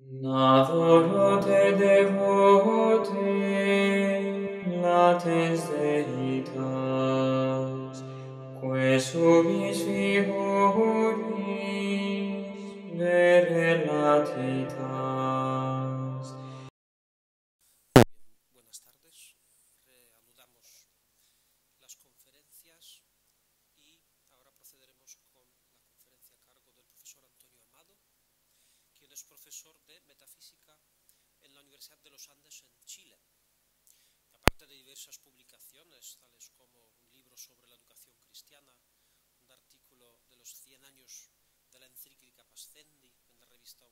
Adoro te devote, lates deitas, que subis figuris vere latitas. Buenas tardes, reanudamos las conferencias y ahora procederemos con la conferencia a cargo del profesor Antonio Amado, quien es profesor de Metafísica en la Universidad de los Andes en Chile. Aparte de diversas publicaciones, tales como un libro sobre la educación cristiana, un artículo de los 100 años de la encíclica Pascendi en la revista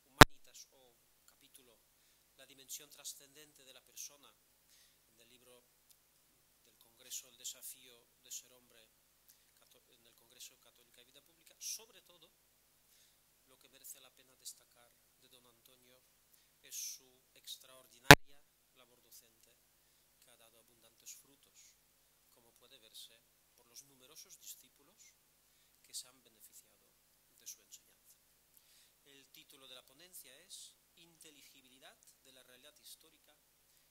Humanitas o capítulo La dimensión trascendente de la persona en el libro del Congreso El desafío de ser hombre en el Congreso Católica y Vida Pública. Sobre todo, lo que merece la pena destacar de don Antonio es su extraordinaria labor docente, que ha dado abundantes frutos, como puede verse por los numerosos discípulos que se han beneficiado de su enseñanza. El título de la ponencia es Inteligibilidad de la realidad histórica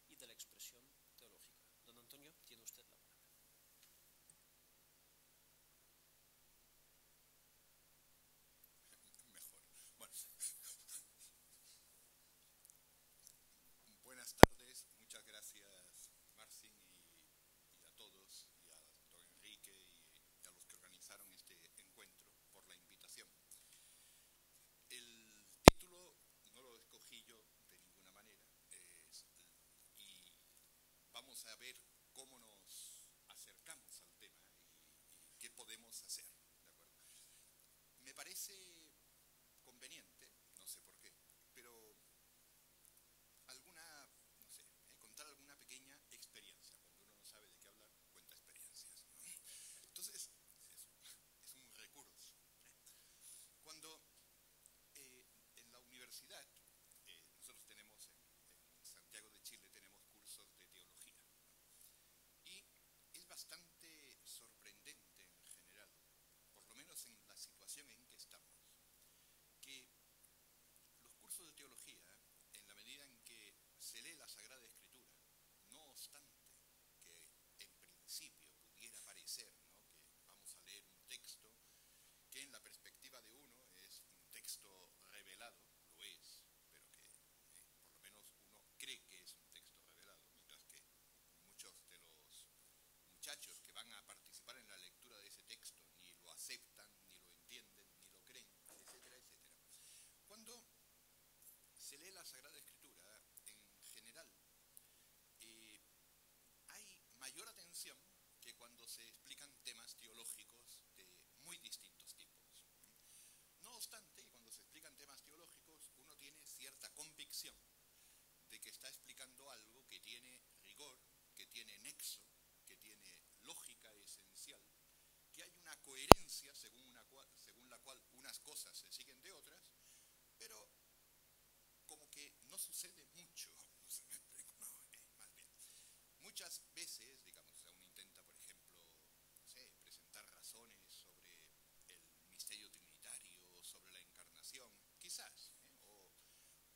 y de la expresión teológica. Don Antonio, tiene usted la palabra. Buenas tardes, muchas gracias Marcin y a todos, y a don Enrique y a los que organizaron este encuentro por la invitación. El título no lo escogí yo de ninguna manera, y vamos a ver cómo nos acercamos al tema y qué podemos hacer, ¿de acuerdo? Me parece conveniente, no sé por qué, pero contar alguna pequeña experiencia. Cuando uno no sabe de qué hablar, cuenta experiencias, ¿no? Entonces, es un recurso. Cuando en la universidad, nosotros tenemos en Santiago de Chile, tenemos cursos de teología, ¿no? Y es bastante sorprendente en general, por lo menos en la situación en que estamos, que los cursos de teología, en la medida en que se lee la Sagrada Escritura, no obstante que en principio pudiera parecer, ¿no?, que vamos a leer un texto que en la perspectiva de uno es un texto revelado, lo es, pero que por lo menos uno cree que es un texto revelado, mientras que muchos de los muchachos que van a participar en la lectura de ese texto ni lo aceptan, ni lo entienden, ni lo creen, etcétera, etcétera. Cuando se lee la Sagrada Escritura, en general, hay mayor atención que cuando se explican temas teológicos de muy distintos tipos. No obstante, cuando se explican temas teológicos, uno tiene cierta convicción de que está explicando algo que tiene rigor, que tiene nexo, que tiene lógica esencial, que hay una coherencia según la cual unas cosas se siguen de otras, pero como que no sucede mucho, no se me explico, no, más bien. Muchas veces, digamos, uno intenta, por ejemplo, no sé, presentar razones sobre el misterio trinitario, sobre la encarnación, quizás,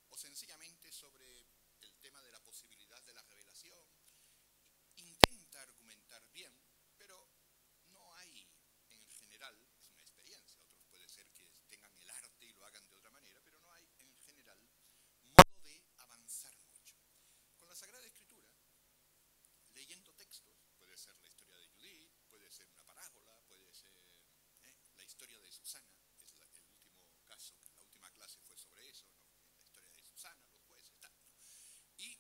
o sencillamente sobre el tema de la posibilidad de la revelación. Intenta argumentar bien, pero no hay, en general, es una experiencia, otros puede ser que tengan el arte y lo hagan de otra manera, pero no hay, en general, modo de avanzar mucho. Con la Sagrada Escritura, leyendo textos, puede ser la historia de Judith, puede ser una parábola, puede ser la historia de Susana, es el último caso, que la última clase fue sobre eso, ¿no? La historia de Susana, los jueces, tal, ¿no? Y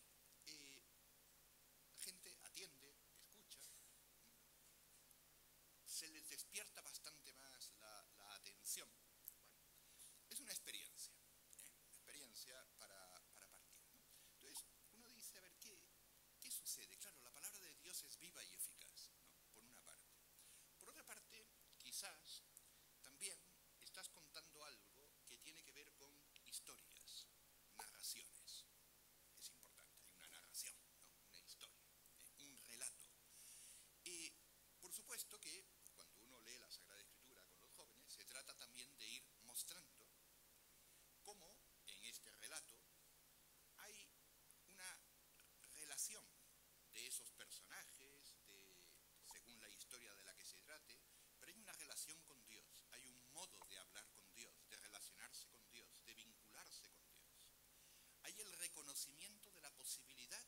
posibilidad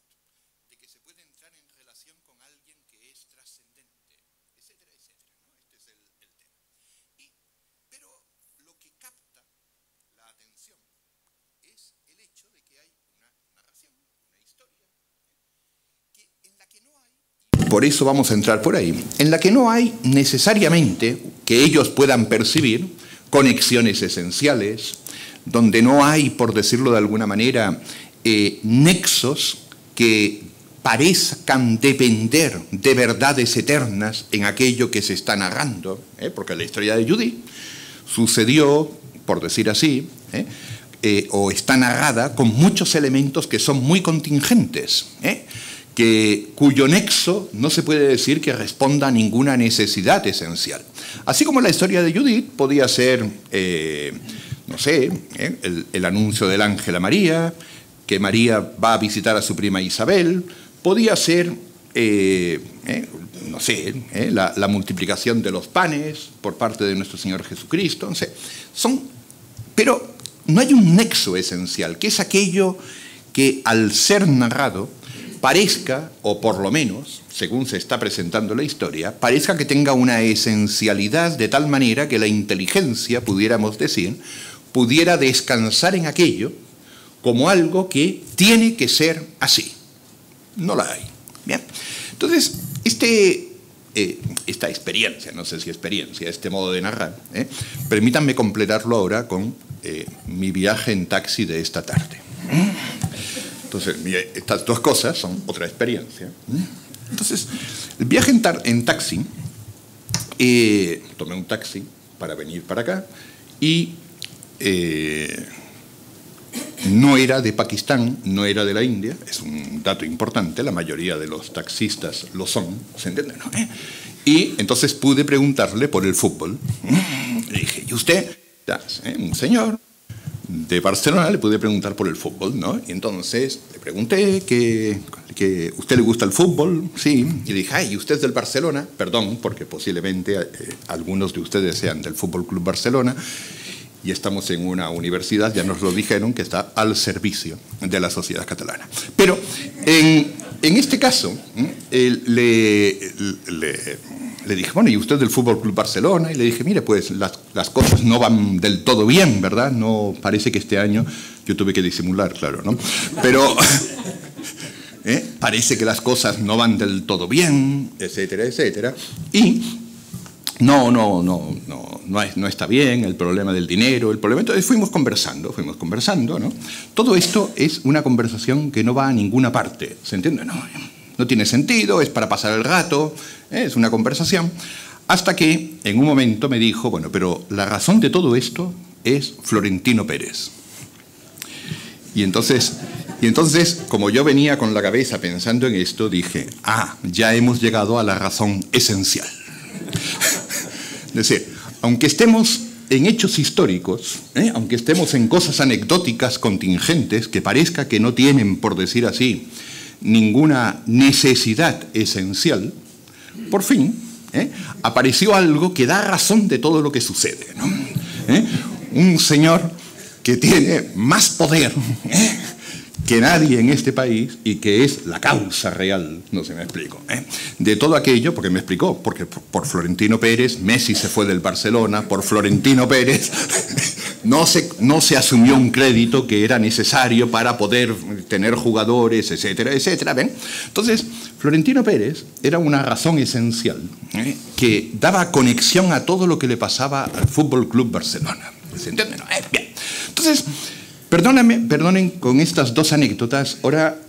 de que se puede entrar en relación con alguien que es trascendente, etcétera, etcétera, ¿no? Este es el tema. Pero lo que capta la atención es el hecho de que hay una narración, una historia, en la que no hay, por eso vamos a entrar por ahí, en la que no hay necesariamente que ellos puedan percibir conexiones esenciales, donde no hay, por decirlo de alguna manera, nexos que parezcan depender de verdades eternas en aquello que se está narrando, porque la historia de Judith sucedió, por decir así, o está narrada con muchos elementos que son muy contingentes, cuyo nexo no se puede decir que responda a ninguna necesidad esencial. Así como la historia de Judith podía ser, no sé, el anuncio del ángel a María, que María va a visitar a su prima Isabel, podía ser, no sé, la multiplicación de los panes por parte de nuestro Señor Jesucristo, no sé. Pero no hay un nexo esencial, que es aquello que al ser narrado parezca, o por lo menos, según se está presentando la historia, parezca que tenga una esencialidad de tal manera que la inteligencia, pudiéramos decir, pudiera descansar en aquello como algo que tiene que ser así. No la hay. Bien. Entonces, esta experiencia, no sé si experiencia, este modo de narrar, permítanme completarlo ahora con mi viaje en taxi de esta tarde. Entonces, estas dos cosas son otra experiencia. Entonces, el viaje en taxi, tomé un taxi para venir para acá y no era de Pakistán, no era de la India, es un dato importante, la mayoría de los taxistas lo son, ¿se entiende? ¿No? Y entonces pude preguntarle por el fútbol. Le dije, ¿y usted? Un señor de Barcelona, le pude preguntar por el fútbol, ¿no? Y entonces le pregunté que ¿usted le gusta el fútbol? Sí. Y dije, ¿y usted es del Barcelona? Perdón, porque posiblemente algunos de ustedes sean del Fútbol Club Barcelona, y estamos en una universidad, ya nos lo dijeron, que está al servicio de la sociedad catalana. Pero en este caso, le dije, bueno, ¿y usted del Fútbol Club Barcelona? Y le dije, mire, pues las cosas no van del todo bien, ¿verdad? No parece que este año, yo tuve que disimular, claro, ¿no? Pero parece que las cosas no van del todo bien, etcétera, etcétera. Y no está bien, el problema del dinero, el problema... Entonces fuimos conversando, ¿no? Todo esto es una conversación que no va a ninguna parte, ¿se entiende? No tiene sentido, es para pasar el rato, es una conversación, hasta que en un momento me dijo, bueno, pero la razón de todo esto es Florentino Pérez. Y entonces, como yo venía con la cabeza pensando en esto, dije, ya hemos llegado a la razón esencial. Es decir, aunque estemos en hechos históricos, aunque estemos en cosas anecdóticas, contingentes, que parezca que no tienen, por decir así, ninguna necesidad esencial, por fin apareció algo que da razón de todo lo que sucede, ¿no? Un señor que tiene más poder que nadie en este país y que es la causa real, no sé, me explico, de todo aquello, porque me explicó, porque por Florentino Pérez Messi se fue del Barcelona, por Florentino Pérez no se asumió un crédito que era necesario para poder tener jugadores, etcétera, etcétera, ¿ven? Entonces, Florentino Pérez era una razón esencial que daba conexión a todo lo que le pasaba al Fútbol Club Barcelona, ¿se entiende? ¿No? Bien. Entonces, perdonen con estas dos anécdotas, ahora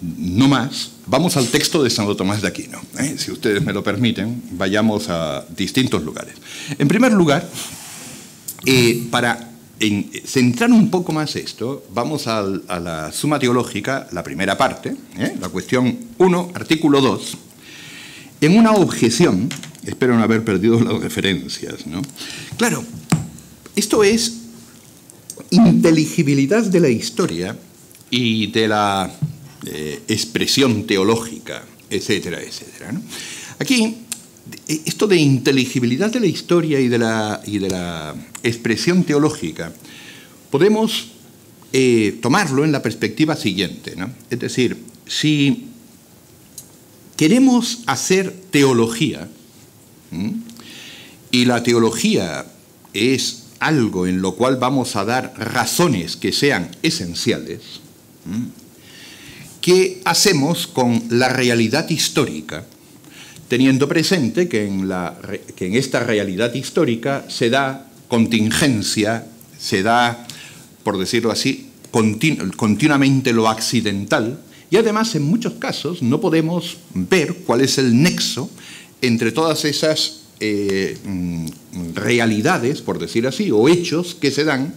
no más, vamos al texto de Santo Tomás de Aquino. Si ustedes me lo permiten, vayamos a distintos lugares. En primer lugar, para centrar un poco más esto, vamos a la Suma Teológica, la primera parte, la cuestión 1, artículo 2, en una objeción, espero no haber perdido las referencias, ¿no? Claro, esto es inteligibilidad de la historia y de la expresión teológica, etcétera, etcétera, ¿no? Aquí, esto de inteligibilidad de la historia y de la expresión teológica, podemos tomarlo en la perspectiva siguiente, ¿no? Es decir, si queremos hacer teología, y la teología es algo en lo cual vamos a dar razones que sean esenciales, ¿qué hacemos con la realidad histórica? Teniendo presente que en esta realidad histórica se da contingencia, se da, por decirlo así, continuamente lo accidental, y además en muchos casos no podemos ver cuál es el nexo entre todas esas realidades, por decir así, o hechos que se dan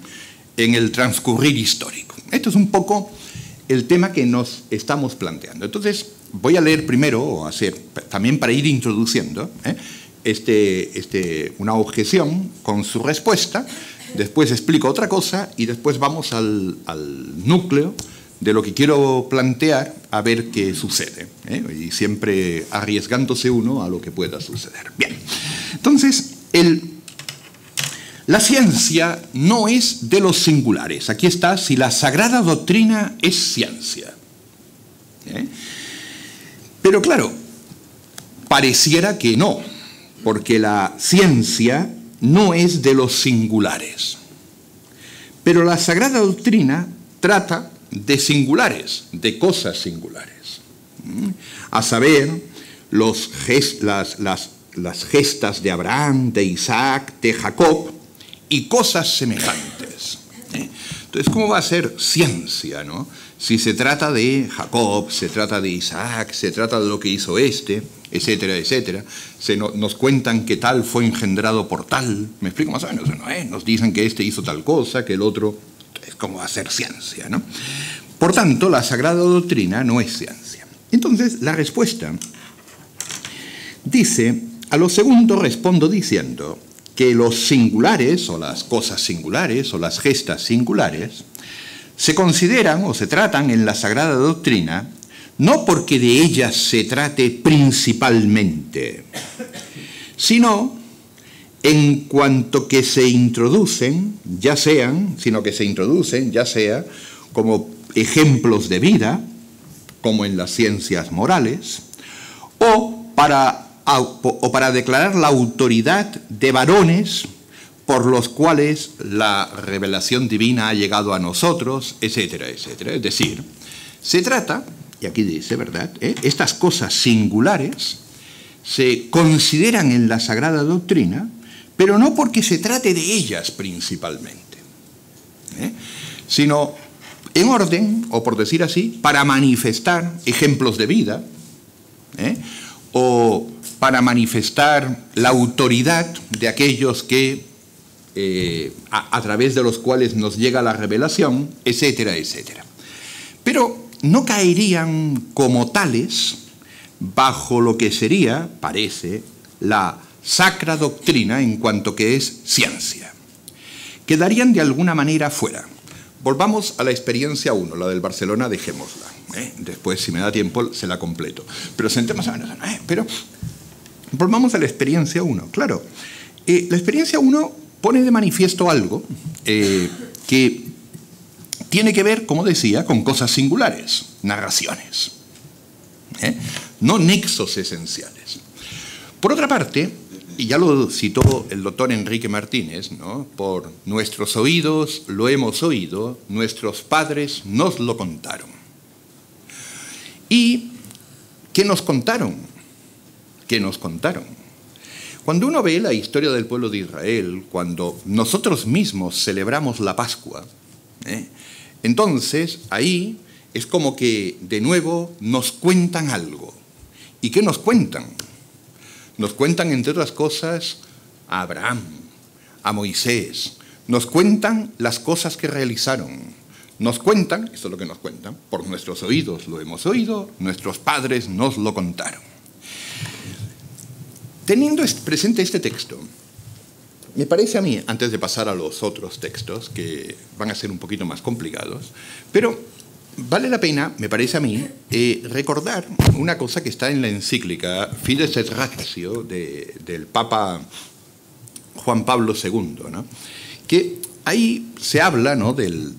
en el transcurrir histórico. Esto es un poco el tema que nos estamos planteando. Entonces, voy a leer primero, o hacer, también para ir introduciendo, una objeción con su respuesta, después explico otra cosa y después vamos al núcleo de lo que quiero plantear a ver qué sucede, y siempre arriesgándose uno a lo que pueda suceder. Bien, entonces, la ciencia no es de los singulares. Aquí está, si la sagrada doctrina es ciencia. Pero claro, pareciera que no, porque la ciencia no es de los singulares. Pero la sagrada doctrina trata de singulares, de cosas singulares. A saber, las gestas de Abraham, de Isaac, de Jacob y cosas semejantes. Entonces, ¿cómo va a ser ciencia, no? Si se trata de Jacob, se trata de Isaac, se trata de lo que hizo etcétera, etcétera. Nos cuentan que tal fue engendrado por tal. ¿Me explico más o menos? ¿No? Nos dicen que este hizo tal cosa, que el otro. Entonces, ¿cómo va a ser ciencia, no? Por tanto, la sagrada doctrina no es ciencia. Entonces, la respuesta dice, a lo segundo respondo diciendo que los singulares, o las cosas singulares, o las gestas singulares, se consideran o se tratan en la sagrada doctrina no porque de ellas se trate principalmente, sino en cuanto que se introducen, ya sea como ejemplos de vida, como en las ciencias morales, o para declarar la autoridad de varones por los cuales la revelación divina ha llegado a nosotros, etcétera, etcétera. Es decir, se trata, y aquí dice, ¿verdad?, estas cosas singulares se consideran en la Sagrada Doctrina, pero no porque se trate de ellas principalmente, sino en orden, o por decir así, para manifestar ejemplos de vida, o para manifestar la autoridad de aquellos que a través de los cuales nos llega la revelación, etcétera, etcétera. Pero no caerían como tales bajo lo que sería, parece, la sacra doctrina en cuanto que es ciencia. Quedarían de alguna manera fuera. Volvamos a la experiencia 1, la del Barcelona, dejémosla. Después, si me da tiempo, se la completo. Pero sentemos a pero volvamos a la experiencia 1. Claro, la experiencia 1 pone de manifiesto algo que tiene que ver, como decía, con cosas singulares, narraciones, no nexos esenciales. Por otra parte, y ya lo citó el doctor Enrique Martínez, ¿no?, por nuestros oídos lo hemos oído, nuestros padres nos lo contaron. ¿Y qué nos contaron? ¿Qué nos contaron? Cuando uno ve la historia del pueblo de Israel, cuando nosotros mismos celebramos la Pascua, entonces ahí es como que de nuevo nos cuentan algo. ¿Y qué nos cuentan? Nos cuentan, entre otras cosas, a Abraham, a Moisés. Nos cuentan las cosas que realizaron. Nos cuentan, esto es lo que nos cuentan, por nuestros oídos lo hemos oído, nuestros padres nos lo contaron. Teniendo presente este texto, me parece a mí, antes de pasar a los otros textos, que van a ser un poquito más complicados, pero vale la pena, me parece a mí, recordar una cosa que está en la encíclica Fides et Ratio del Papa Juan Pablo II, ¿no?, que ahí se habla, ¿no?, del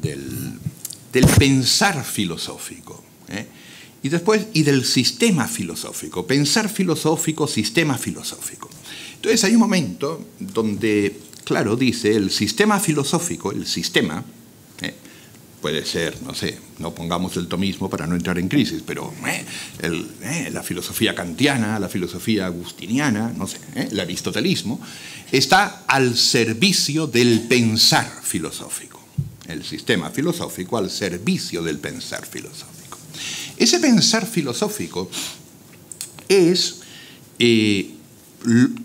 del pensar filosófico, y después, y del sistema filosófico, pensar filosófico, sistema filosófico. Entonces hay un momento donde, claro, dice el sistema filosófico, el sistema, puede ser, no sé, no pongamos el tomismo para no entrar en crisis, pero la filosofía kantiana, la filosofía agustiniana, no sé, el aristotelismo, está al servicio del pensar filosófico. El sistema filosófico al servicio del pensar filosófico. Ese pensar filosófico es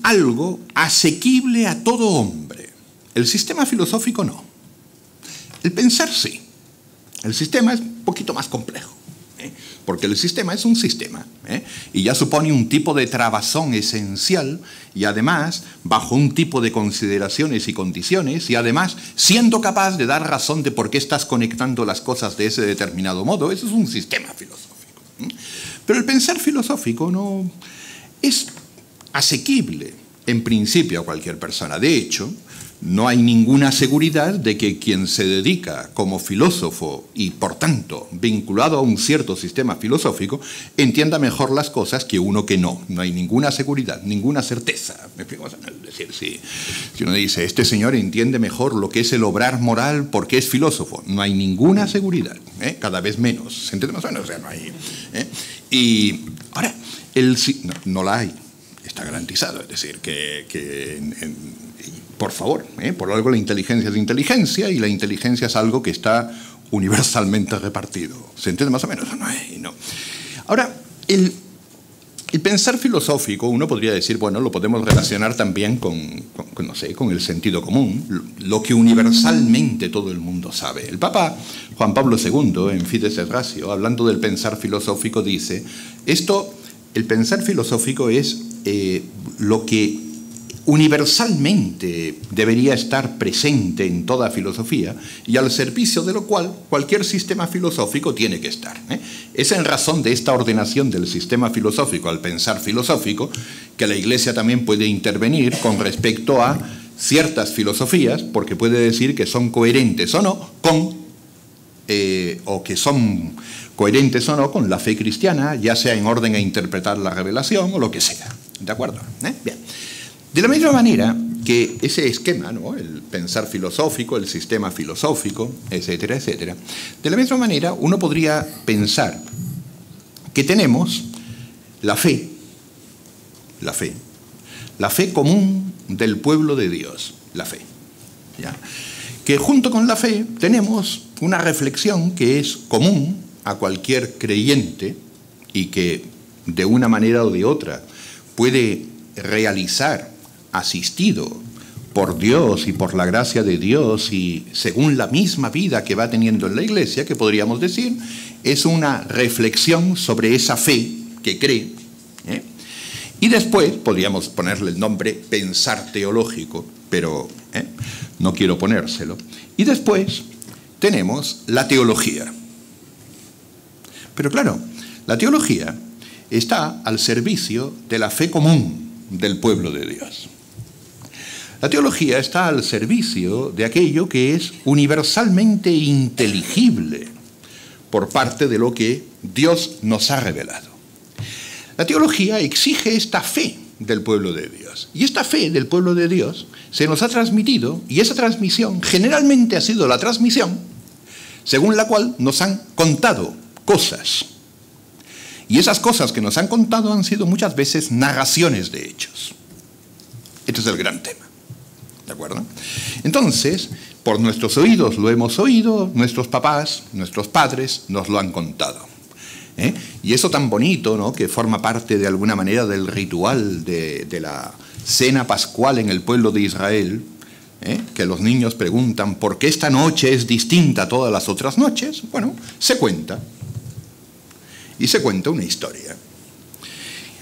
algo asequible a todo hombre. El sistema filosófico no. El pensar sí. El sistema es un poquito más complejo, porque el sistema es un sistema, y ya supone un tipo de trabazón esencial, y además bajo un tipo de consideraciones y condiciones, y además siendo capaz de dar razón de por qué estás conectando las cosas de ese determinado modo. Eso es un sistema filosófico. Pero el pensar filosófico no es asequible en principio a cualquier persona. De hecho, no hay ninguna seguridad de que quien se dedica como filósofo y, por tanto, vinculado a un cierto sistema filosófico, entienda mejor las cosas que uno que no. No hay ninguna seguridad, ninguna certeza. ¿Me explico? Es decir, si uno dice, este señor entiende mejor lo que es el obrar moral porque es filósofo, no hay ninguna seguridad, cada vez menos. ¿Se entiende más o menos? O sea, no hay. Y ahora, no la hay. Está garantizado. Es decir, por favor, por algo la inteligencia es inteligencia, y la inteligencia es algo que está universalmente repartido. ¿Se entiende más o menos? No. Ahora, el pensar filosófico, uno podría decir, bueno, lo podemos relacionar también con el sentido común, lo que universalmente todo el mundo sabe. El Papa Juan Pablo II, en Fides et Ratio, hablando del pensar filosófico, dice, el pensar filosófico es lo que universalmente debería estar presente en toda filosofía y al servicio de lo cual cualquier sistema filosófico tiene que estar. Es en razón de esta ordenación del sistema filosófico al pensar filosófico que la Iglesia también puede intervenir con respecto a ciertas filosofías, porque puede decir que son coherentes o no o que son coherentes o no con la fe cristiana, ya sea en orden a interpretar la revelación o lo que sea. ¿De acuerdo? Bien. De la misma manera que ese esquema, ¿no?, el pensar filosófico, el sistema filosófico, etcétera, etcétera, de la misma manera uno podría pensar que tenemos la fe común del pueblo de Dios, la fe, ¿ya? Que junto con la fe tenemos una reflexión que es común a cualquier creyente y que de una manera o de otra puede realizar asistido por Dios y por la gracia de Dios y según la misma vida que va teniendo en la Iglesia, que podríamos decir es una reflexión sobre esa fe que cree, y después podríamos ponerle el nombre pensar teológico, pero no quiero ponérselo. Y después tenemos la teología. Pero claro, la teología está al servicio de la fe común del pueblo de Dios. La teología está al servicio de aquello que es universalmente inteligible por parte de lo que Dios nos ha revelado. La teología exige esta fe del pueblo de Dios. Y esta fe del pueblo de Dios se nos ha transmitido, y esa transmisión generalmente ha sido la transmisión según la cual nos han contado cosas. Y esas cosas que nos han contado han sido muchas veces narraciones de hechos. Este es el gran tema. ¿De acuerdo? Entonces, por nuestros oídos lo hemos oído, nuestros papás, nuestros padres nos lo han contado. Y eso tan bonito, ¿no?, que forma parte de alguna manera del ritual de la cena pascual en el pueblo de Israel, que los niños preguntan ¿por qué esta noche es distinta a todas las otras noches? Bueno, se cuenta. Y se cuenta una historia.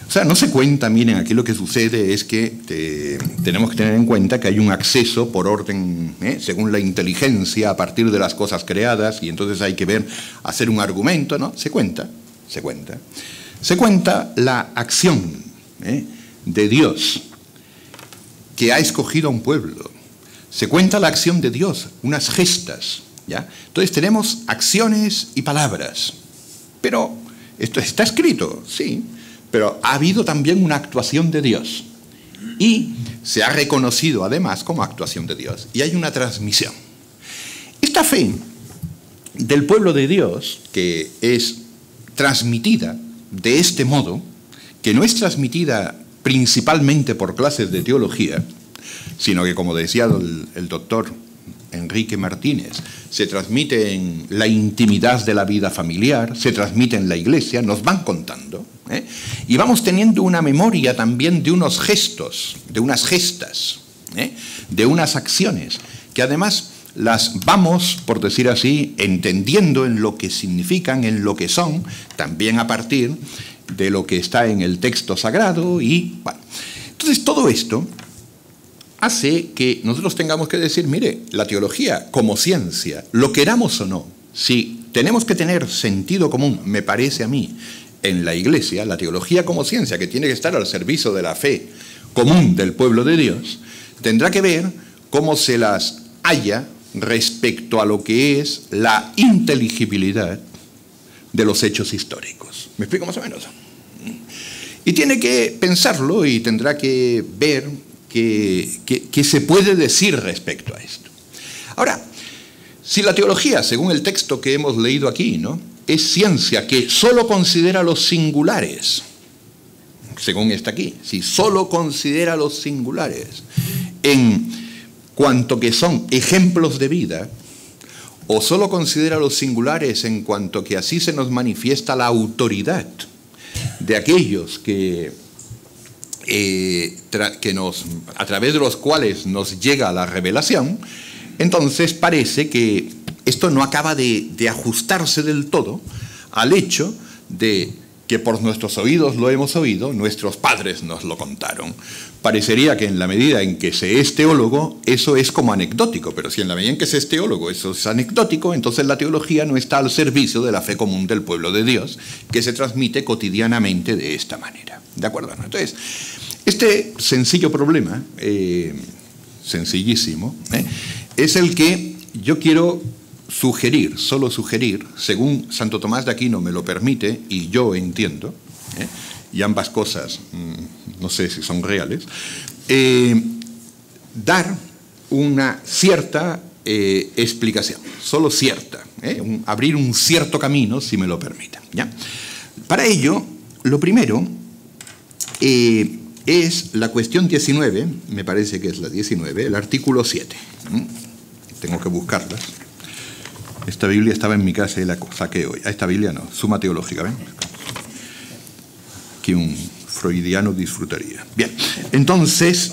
O sea, no se cuenta, miren, aquí lo que sucede es que tenemos que tener en cuenta que hay un acceso por orden, según la inteligencia, a partir de las cosas creadas, y entonces hay que hacer un argumento, ¿no? Se cuenta la acción de Dios que ha escogido a un pueblo. Se cuenta la acción de Dios, unas gestas ¿ya? Entonces tenemos acciones y palabras. Pero esto está escrito, sí, pero ha habido también una actuación de Dios. Y se ha reconocido además como actuación de Dios. Y hay una transmisión. Esta fe del pueblo de Dios, que es transmitida de este modo, que no es transmitida principalmente por clases de teología, sino que, como decía el doctor Enrique Martínez, se transmite en la intimidad de la vida familiar, se transmite en la iglesia, nos van contando, y vamos teniendo una memoria también de unos gestos, de unas gestas, de unas acciones, que además las vamos, por decir así, entendiendo en lo que significan, en lo que son, también a partir de lo que está en el texto sagrado y, bueno. Entonces, todo esto hace que nosotros tengamos que decir, mire, la teología como ciencia, lo queramos o no, si tenemos que tener sentido común, me parece a mí, en la Iglesia, la teología como ciencia, que tiene que estar al servicio de la fe común del pueblo de Dios, tendrá que ver cómo se las halla respecto a lo que es la inteligibilidad de los hechos históricos. ¿Me explico más o menos? Y tiene que pensarlo y tendrá que ver qué se puede decir respecto a esto. Ahora, si la teología, según el texto que hemos leído aquí, ¿no?, es ciencia que solo considera los singulares, según está aquí, si solo considera los singulares en cuanto que son ejemplos de vida, o solo considera los singulares en cuanto que así se nos manifiesta la autoridad de aquellos que a través de los cuales nos llega la revelación, entonces parece que esto no acaba de ajustarse del todo al hecho de que por nuestros oídos lo hemos oído, nuestros padres nos lo contaron. Parecería que en la medida en que se es teólogo, eso es como anecdótico, pero si en la medida en que se es teólogo eso es anecdótico, entonces la teología no está al servicio de la fe común del pueblo de Dios, que se transmite cotidianamente de esta manera. ¿De acuerdo? Entonces, este sencillo problema, sencillísimo, es el que yo quiero sugerir, solo sugerir, según Santo Tomás de Aquino me lo permite y yo entiendo, y ambas cosas no sé si son reales, dar una cierta explicación, solo cierta, abrir un cierto camino, si me lo permiten, ¿ya? Para ello, lo primero es la cuestión 19, me parece que es la 19, el artículo 7. Tengo que buscarlas. Esta Biblia estaba en mi casa y la saqué hoy. Esta Biblia no, Suma Teológica, ¿ven? Que un freudiano disfrutaría. Bien, entonces,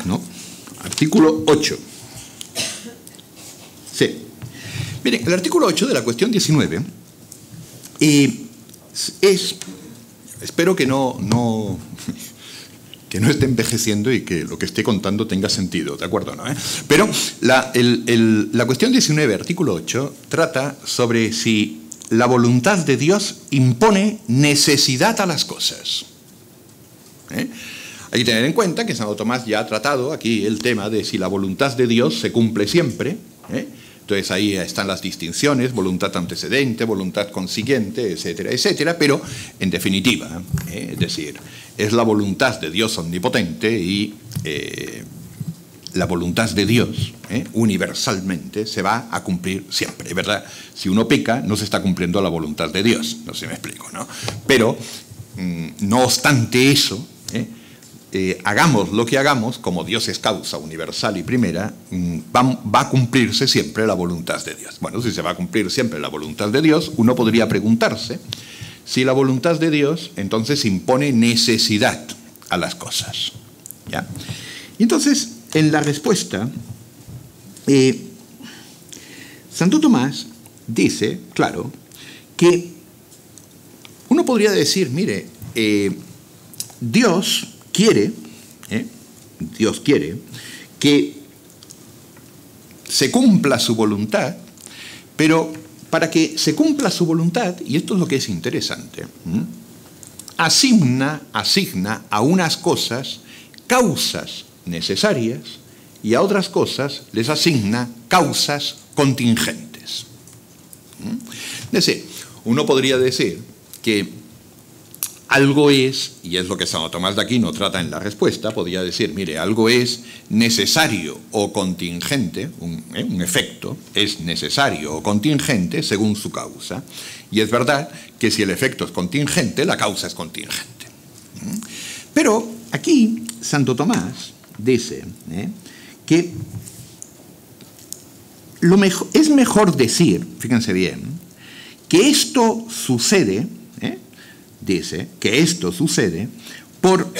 no, artículo 8. Sí. Miren, el artículo 8 de la cuestión 19 es, espero que no esté envejeciendo y que lo que esté contando tenga sentido, ¿de acuerdo? ¿No? Pero la cuestión 19, artículo 8, trata sobre si la voluntad de Dios impone necesidad a las cosas. Hay que tener en cuenta que Santo Tomás ya ha tratado aquí el tema de si la voluntad de Dios se cumple siempre. Entonces ahí están las distinciones, voluntad antecedente, voluntad consiguiente, etcétera, etcétera, pero en definitiva, es decir, es la voluntad de Dios omnipotente y la voluntad de Dios universalmente se va a cumplir siempre, ¿verdad? Si uno peca, no se está cumpliendo la voluntad de Dios, no sé si me explico, ¿no? Pero, no obstante eso, hagamos lo que hagamos, como Dios es causa universal y primera, va a cumplirse siempre la voluntad de Dios. Bueno, si se va a cumplir siempre la voluntad de Dios, uno podría preguntarse si la voluntad de Dios entonces impone necesidad a las cosas, ¿ya? Y entonces, en la respuesta, Santo Tomás dice, claro, que uno podría decir, mire, Dios quiere que se cumpla su voluntad, pero para que se cumpla su voluntad, y esto es lo que es interesante, asigna a unas cosas causas necesarias y a otras cosas les asigna causas contingentes. Es decir, uno podría decir que algo es, y es lo que Santo Tomás de Aquino trata en la respuesta, podría decir, mire, algo es necesario o contingente, un efecto es necesario o contingente según su causa. Y es verdad que si el efecto es contingente, la causa es contingente. Pero aquí Santo Tomás dice que es mejor decir, fíjense bien, que esto sucede, dice que esto sucede por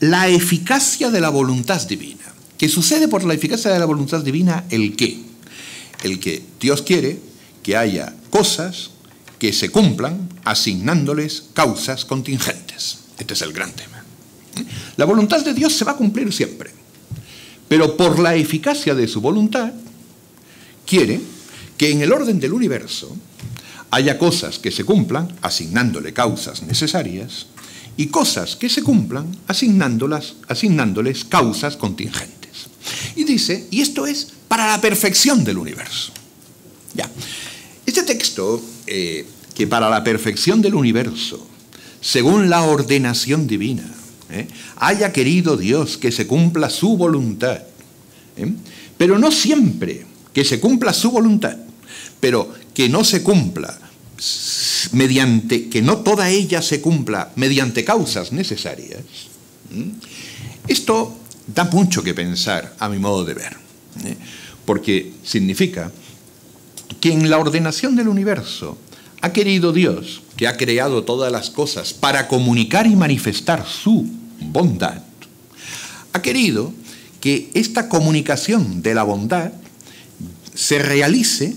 la eficacia de la voluntad divina. ¿Que sucede por la eficacia de la voluntad divina el qué? El que Dios quiere que haya cosas que se cumplan asignándoles causas contingentes. Este es el gran tema. La voluntad de Dios se va a cumplir siempre, pero por la eficacia de su voluntad quiere que en el orden del universo haya cosas que se cumplan asignándole causas necesarias y cosas que se cumplan asignándoles causas contingentes. Y dice, y esto es para la perfección del universo. Ya. Este texto, que para la perfección del universo, según la ordenación divina, haya querido Dios que se cumpla su voluntad, pero no siempre que se cumpla su voluntad, pero que no se cumpla que no toda ella se cumpla mediante causas necesarias. Esto da mucho que pensar a mi modo de ver, porque significa que en la ordenación del universo ha querido Dios, que ha creado todas las cosas para comunicar y manifestar su bondad, ha querido que esta comunicación de la bondad se realice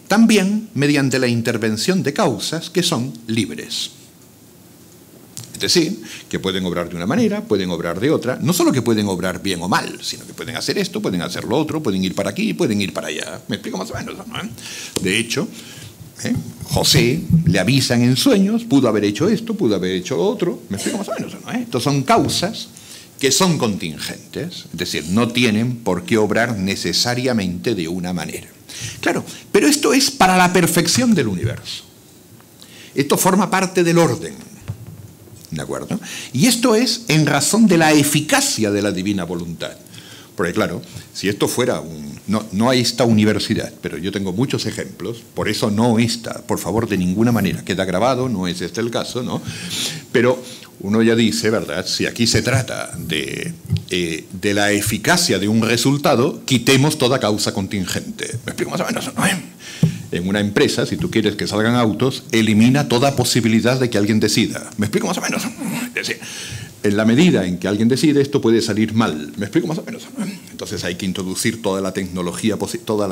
también mediante la intervención de causas que son libres. Es decir, que pueden obrar de una manera, pueden obrar de otra, no solo que pueden obrar bien o mal, sino que pueden hacer esto, pueden hacer lo otro, pueden ir para aquí, pueden ir para allá. ¿Me explico más o menos? ¿No? De hecho, José le avisan en sueños, pudo haber hecho esto, pudo haber hecho lo otro. ¿Me explico más o menos? ¿No? Estos son causas que son contingentes, es decir, no tienen por qué obrar necesariamente de una manera. Claro, pero esto es para la perfección del universo. Esto forma parte del orden, ¿de acuerdo? Y esto es en razón de la eficacia de la divina voluntad. Porque claro, si esto fuera no hay esta universidad, pero yo tengo muchos ejemplos, por eso no esta, por favor, de ninguna manera, queda grabado, no es este el caso, ¿no? Pero uno ya dice, ¿verdad? Si aquí se trata de la eficacia de un resultado, quitemos toda causa contingente. ¿Me explico más o menos? ¿No? En una empresa, si tú quieres que salgan autos, elimina toda posibilidad de que alguien decida. ¿Me explico más o menos? Es decir, en la medida en que alguien decide, esto puede salir mal. ¿Me explico más o menos? Entonces hay que introducir toda la tecnología, toda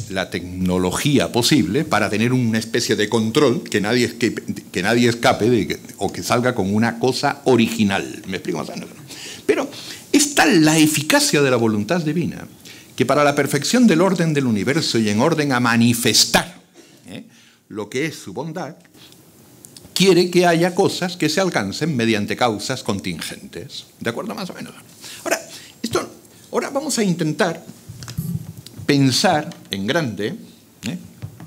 la tecnología posible para tener una especie de control que nadie escape o que salga con una cosa original. ¿Me explico más o menos? Pero es tal la eficacia de la voluntad divina que para la perfección del orden del universo y en orden a manifestar lo que es su bondad, quiere que haya cosas que se alcancen mediante causas contingentes. ¿De acuerdo más o menos? Ahora vamos a intentar pensar en grande,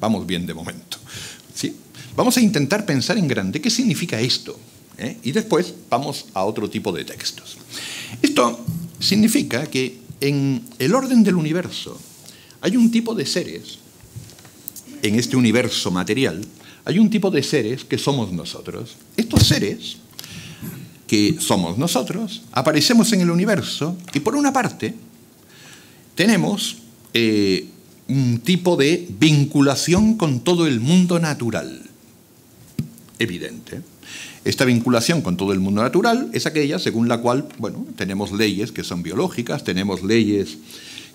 vamos bien de momento, ¿sí? Vamos a intentar pensar en grande qué significa esto, y después vamos a otro tipo de textos. Esto significa que en el orden del universo hay un tipo de seres, en este universo material, hay un tipo de seres que somos nosotros. Estos seres que somos nosotros, aparecemos en el universo y por una parte tenemos un tipo de vinculación con todo el mundo natural, evidente. Esta vinculación con todo el mundo natural es aquella según la cual, bueno, tenemos leyes que son biológicas, tenemos leyes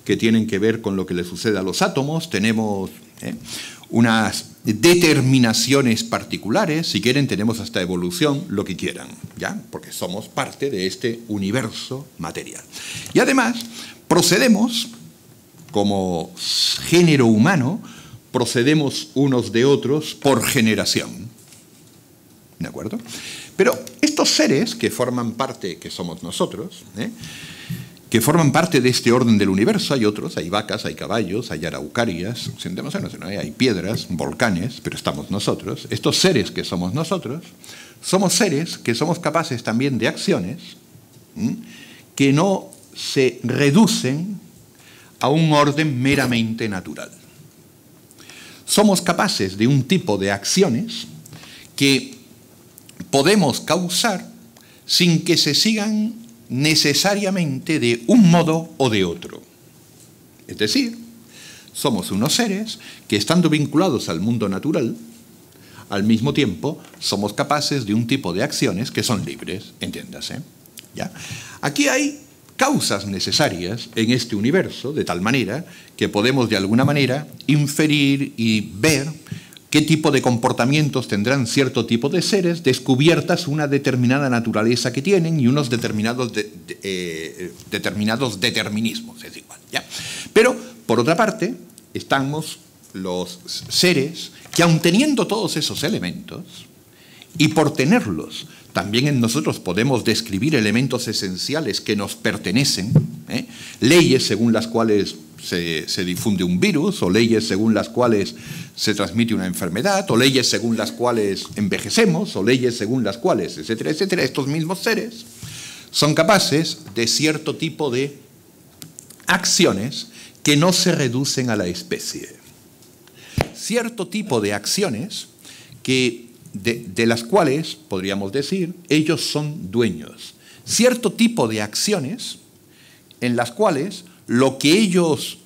que tienen que ver con lo que le sucede a los átomos, tenemos unas determinaciones particulares, si quieren tenemos hasta evolución, lo que quieran, ¿ya? Porque somos parte de este universo material. Y además procedemos, como género humano, procedemos unos de otros por generación. ¿De acuerdo? Pero estos seres que forman parte, que somos nosotros, que forman parte de este orden del universo. Hay otros, hay vacas, hay caballos, hay araucarias, hay piedras, volcanes, pero estamos nosotros. Estos seres que somos nosotros, somos seres que somos capaces también de acciones que no se reducen a un orden meramente natural. Somos capaces de un tipo de acciones que podemos causar sin que se sigan necesariamente de un modo o de otro. Es decir, somos unos seres que, estando vinculados al mundo natural, al mismo tiempo somos capaces de un tipo de acciones que son libres, entiéndase. ¿Ya? Aquí hay causas necesarias en este universo, de tal manera que podemos de alguna manera inferir y ver qué tipo de comportamientos tendrán cierto tipo de seres, descubiertas una determinada naturaleza que tienen y unos determinados determinismos, es igual, ¿ya? Pero, por otra parte, estamos los seres que, aun teniendo todos esos elementos, y por tenerlos, también en nosotros podemos describir elementos esenciales que nos pertenecen, leyes según las cuales se difunde un virus, o leyes según las cuales se transmite una enfermedad, o leyes según las cuales envejecemos, o leyes según las cuales, etcétera, etcétera. Estos mismos seres son capaces de cierto tipo de acciones que no se reducen a la especie. Cierto tipo de acciones que, de las cuales, podríamos decir, ellos son dueños. Cierto tipo de acciones en las cuales lo que ellos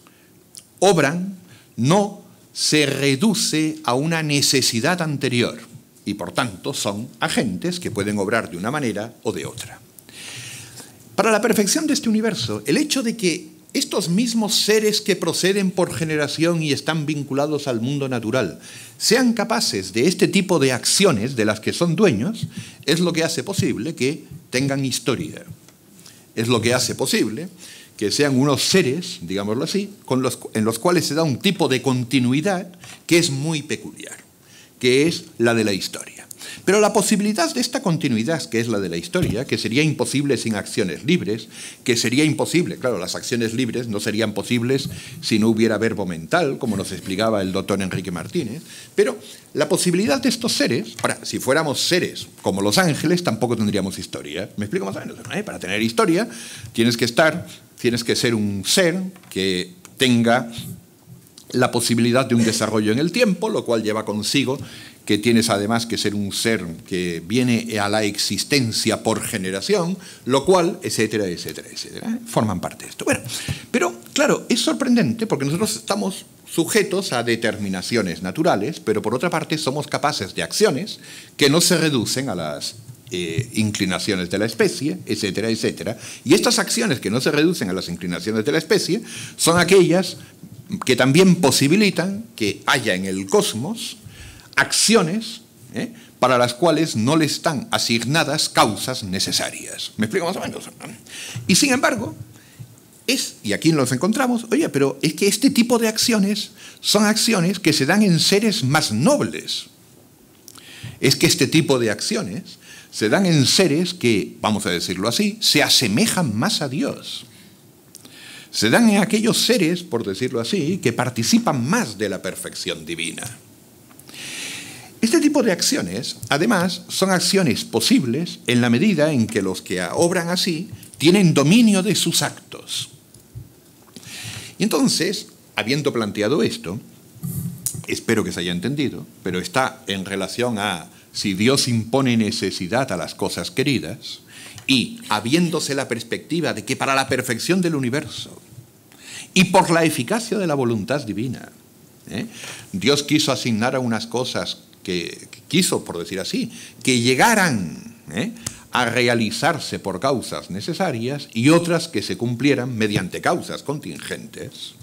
obran no se reduce a una necesidad anterior y, por tanto, son agentes que pueden obrar de una manera o de otra. Para la perfección de este universo, el hecho de que estos mismos seres que proceden por generación y están vinculados al mundo natural sean capaces de este tipo de acciones de las que son dueños, es lo que hace posible que tengan historia. Es lo que hace posible que sean unos seres, digámoslo así, en los cuales se da un tipo de continuidad que es muy peculiar, que es la de la historia. Pero la posibilidad de esta continuidad, que es la de la historia, que sería imposible sin acciones libres, que sería imposible, claro, las acciones libres no serían posibles si no hubiera verbo mental, como nos explicaba el doctor Enrique Martínez, pero la posibilidad de estos seres, ahora, si fuéramos seres como los ángeles, tampoco tendríamos historia. ¿Me explico más o menos? Para tener historia tienes que ser un ser que tenga la posibilidad de un desarrollo en el tiempo, lo cual lleva consigo que tienes además que ser un ser que viene a la existencia por generación, lo cual, etcétera, etcétera, etcétera, forman parte de esto. Bueno, pero claro, es sorprendente porque nosotros estamos sujetos a determinaciones naturales, pero por otra parte somos capaces de acciones que no se reducen a las inclinaciones de la especie, etcétera, etcétera. Y estas acciones que no se reducen a las inclinaciones de la especie son aquellas que también posibilitan que haya en el cosmos acciones para las cuales no le están asignadas causas necesarias. ¿Me explico más o menos? Y sin embargo, y aquí nos encontramos, oye, pero es que este tipo de acciones son acciones que se dan en seres más nobles. Es que este tipo de acciones se dan en seres que, vamos a decirlo así, se asemejan más a Dios. Se dan en aquellos seres, por decirlo así, que participan más de la perfección divina. Este tipo de acciones, además, son acciones posibles en la medida en que los que obran así tienen dominio de sus actos. Y entonces, habiendo planteado esto, espero que se haya entendido, pero está en relación a si Dios impone necesidad a las cosas queridas y habiéndose la perspectiva de que para la perfección del universo y por la eficacia de la voluntad divina, Dios quiso asignar a unas cosas que quiso, por decir así, que llegaran a realizarse por causas necesarias y otras que se cumplieran mediante causas contingentes.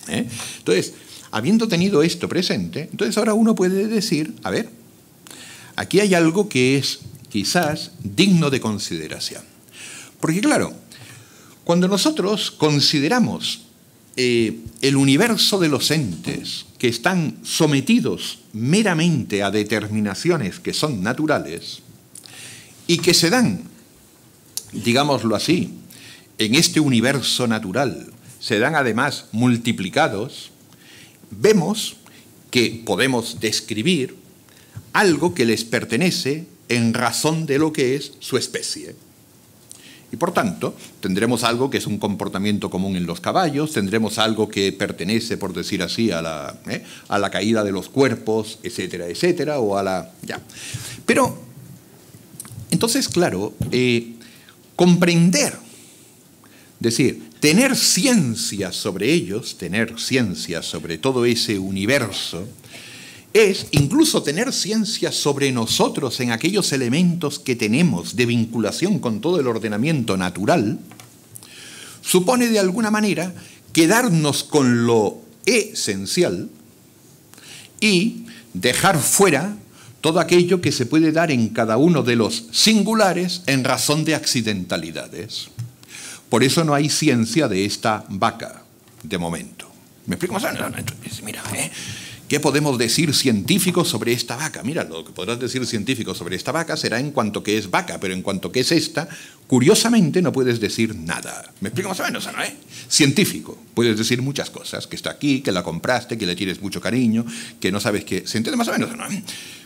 Entonces, habiendo tenido esto presente, entonces ahora uno puede decir, a ver, aquí hay algo que es quizás digno de consideración. Porque claro, cuando nosotros consideramos el universo de los entes que están sometidos meramente a determinaciones que son naturales y que se dan, digámoslo así, en este universo natural se dan además multiplicados, vemos que podemos describir algo que les pertenece en razón de lo que es su especie. Y por tanto, tendremos algo que es un comportamiento común en los caballos, tendremos algo que pertenece, por decir así, a la caída de los cuerpos, etcétera, etcétera, o a la... ya. Pero, entonces, claro, comprender, es decir, tener ciencia sobre ellos, tener ciencia sobre todo ese universo, es incluso tener ciencia sobre nosotros en aquellos elementos que tenemos de vinculación con todo el ordenamiento natural, supone de alguna manera quedarnos con lo esencial y dejar fuera todo aquello que se puede dar en cada uno de los singulares en razón de accidentalidades. Por eso no hay ciencia de esta vaca, de momento. ¿Me explico más? Mira, ¿qué podemos decir científico sobre esta vaca? Mira, lo que podrás decir científico sobre esta vaca será en cuanto que es vaca, pero en cuanto que es esta, curiosamente no puedes decir nada. ¿Me explico más o menos, no? Científico, puedes decir muchas cosas, que está aquí, que la compraste, que le tienes mucho cariño, que no sabes qué... ¿Se entiende más o menos, no?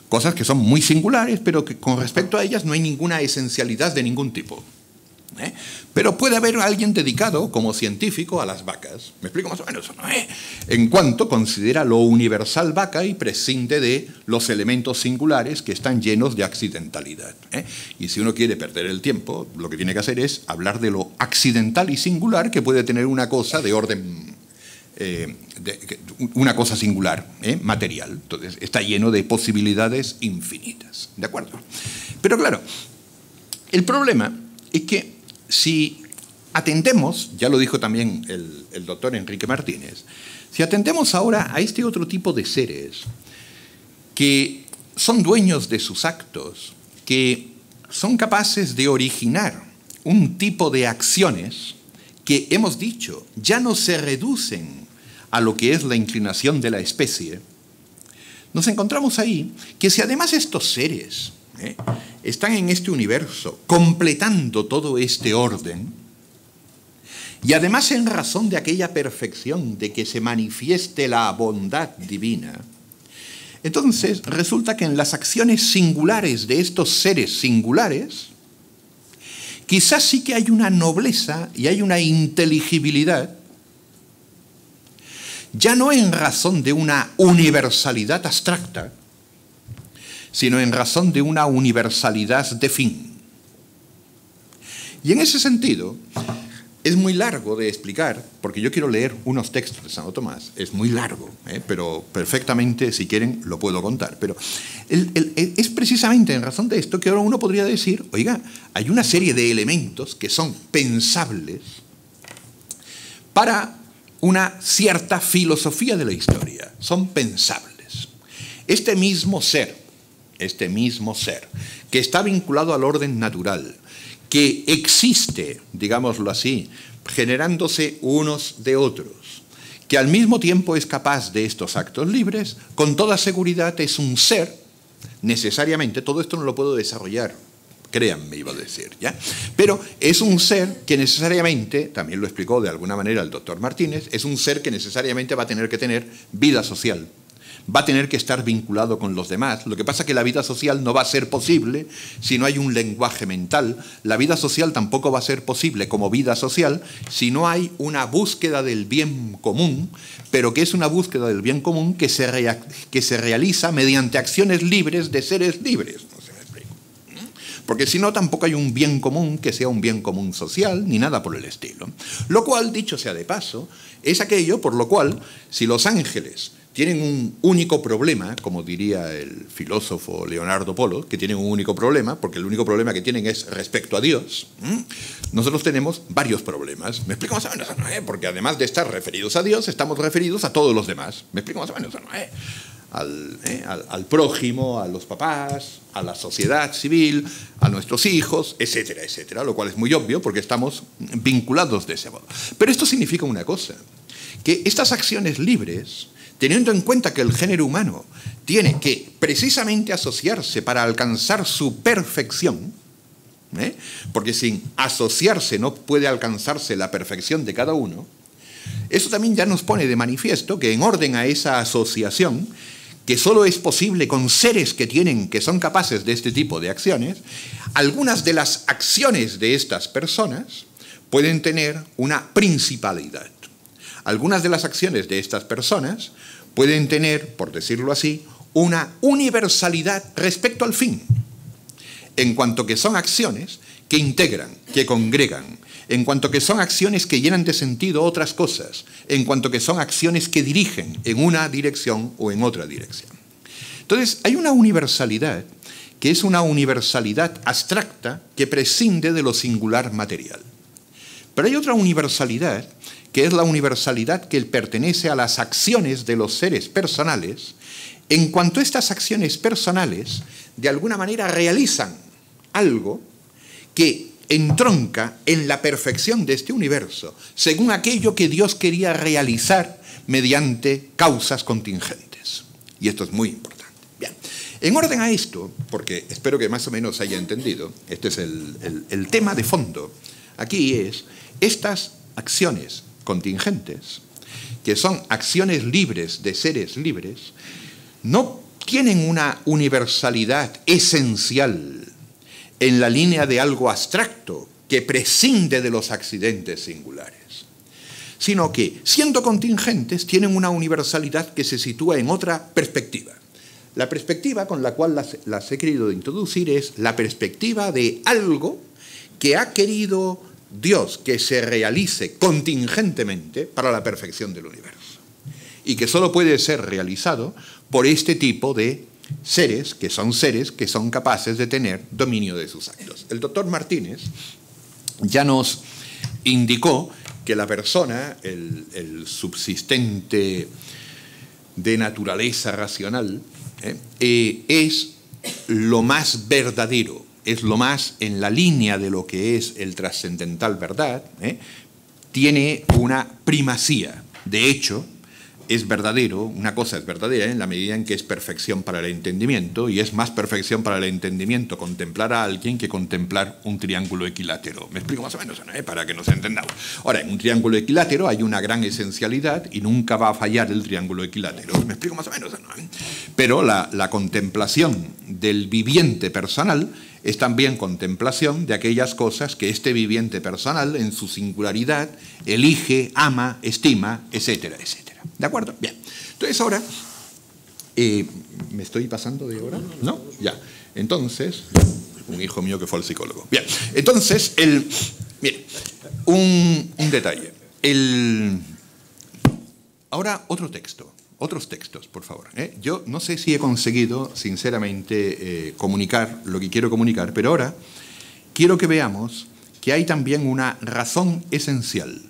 Cosas que son muy singulares, pero que con respecto a ellas no hay ninguna esencialidad de ningún tipo. Pero puede haber alguien dedicado como científico a las vacas. ¿Me explico más o menos? ¿No? En cuanto considera lo universal vaca y prescinde de los elementos singulares que están llenos de accidentalidad. Y si uno quiere perder el tiempo, lo que tiene que hacer es hablar de lo accidental y singular que puede tener una cosa de orden... una cosa singular, material. Entonces, está lleno de posibilidades infinitas. ¿De acuerdo? Pero claro, el problema es que si atendemos, ya lo dijo también el doctor Enrique Martínez, si atendemos ahora a este otro tipo de seres que son dueños de sus actos, que son capaces de originar un tipo de acciones que, hemos dicho, ya no se reducen a lo que es la inclinación de la especie, nos encontramos ahí que si además estos seres están en este universo completando todo este orden, y además en razón de aquella perfección de que se manifieste la bondad divina, entonces resulta que en las acciones singulares de estos seres singulares, quizás sí que hay una nobleza y hay una inteligibilidad, ya no en razón de una universalidad abstracta, sino en razón de una universalidad de fin. Y en ese sentido, es muy largo de explicar, porque yo quiero leer unos textos de Santo Tomás, es muy largo, pero perfectamente, si quieren, lo puedo contar. Pero es precisamente en razón de esto que ahora uno podría decir, oiga, hay una serie de elementos que son pensables para una cierta filosofía de la historia, son pensables. Este mismo ser, que está vinculado al orden natural, que existe, digámoslo así, generándose unos de otros, que al mismo tiempo es capaz de estos actos libres, con toda seguridad es un ser, necesariamente, todo esto no lo puedo desarrollar, créanme, iba a decir, ¿ya? Pero es un ser que necesariamente, también lo explicó de alguna manera el doctor Martínez, es un ser que necesariamente va a tener que tener vida social, va a tener que estar vinculado con los demás. Lo que pasa es que la vida social no va a ser posible si no hay un lenguaje mental. La vida social tampoco va a ser posible como vida social si no hay una búsqueda del bien común, pero que es una búsqueda del bien común que se realiza mediante acciones libres de seres libres. No sé si me explico. Porque si no, tampoco hay un bien común que sea un bien común social, ni nada por el estilo. Lo cual, dicho sea de paso, es aquello por lo cual, si los ángeles tienen un único problema, como diría el filósofo Leonardo Polo, que tienen un único problema, porque el único problema que tienen es respecto a Dios, nosotros tenemos varios problemas. ¿Me explico más o menos? Porque además de estar referidos a Dios, estamos referidos a todos los demás. ¿Me explico más o menos? Al prójimo, a los papás, a la sociedad civil, a nuestros hijos, etcétera, etcétera, lo cual es muy obvio porque estamos vinculados de ese modo. Pero esto significa una cosa, que estas acciones libres, teniendo en cuenta que el género humano tiene que precisamente asociarse para alcanzar su perfección, porque sin asociarse no puede alcanzarse la perfección de cada uno, eso también ya nos pone de manifiesto que en orden a esa asociación, que solo es posible con seres que son capaces de este tipo de acciones, algunas de las acciones de estas personas pueden tener una principalidad. Algunas de las acciones de estas personas pueden tener, por decirlo así, una universalidad respecto al fin, en cuanto que son acciones que integran, que congregan, en cuanto que son acciones que llenan de sentido otras cosas, en cuanto que son acciones que dirigen en una dirección o en otra dirección. Entonces, hay una universalidad que es una universalidad abstracta que prescinde de lo singular material. Pero hay otra universalidad que es la universalidad que pertenece a las acciones de los seres personales, en cuanto estas acciones personales de alguna manera realizan algo que entronca en la perfección de este universo, según aquello que Dios quería realizar mediante causas contingentes. Y esto es muy importante. Bien, en orden a esto, porque espero que más o menos haya entendido, este es el tema de fondo, aquí es estas acciones contingentes, que son acciones libres de seres libres, no tienen una universalidad esencial en la línea de algo abstracto que prescinde de los accidentes singulares, sino que, siendo contingentes, tienen una universalidad que se sitúa en otra perspectiva. La perspectiva con la cual las he querido introducir es la perspectiva de algo que ha querido Dios que se realice contingentemente para la perfección del universo, y que solo puede ser realizado por este tipo de seres que son capaces de tener dominio de sus actos. El doctor Martínez ya nos indicó que la persona, el subsistente de naturaleza racional, es lo más verdadero, es lo más en la línea de lo que es el trascendental verdad, tiene una primacía. De hecho, es verdadero, una cosa es verdadera en la medida en que es perfección para el entendimiento, y es más perfección para el entendimiento contemplar a alguien que contemplar un triángulo equilátero. Me explico más o menos, ¿no? Para que nos entendamos. Ahora, en un triángulo equilátero hay una gran esencialidad y nunca va a fallar el triángulo equilátero. Me explico más o menos, ¿no? Pero la contemplación del viviente personal es también contemplación de aquellas cosas que este viviente personal, en su singularidad, elige, ama, estima, etcétera, etcétera. ¿De acuerdo? Bien. Entonces ahora, ¿me estoy pasando de hora? ¿No? Ya. Entonces, un hijo mío que fue al psicólogo. Bien. Entonces, mire, un detalle. Ahora otro texto. Otros textos, por favor. Yo no sé si he conseguido, sinceramente, comunicar lo que quiero comunicar, pero ahora quiero que veamos que hay también una razón esencial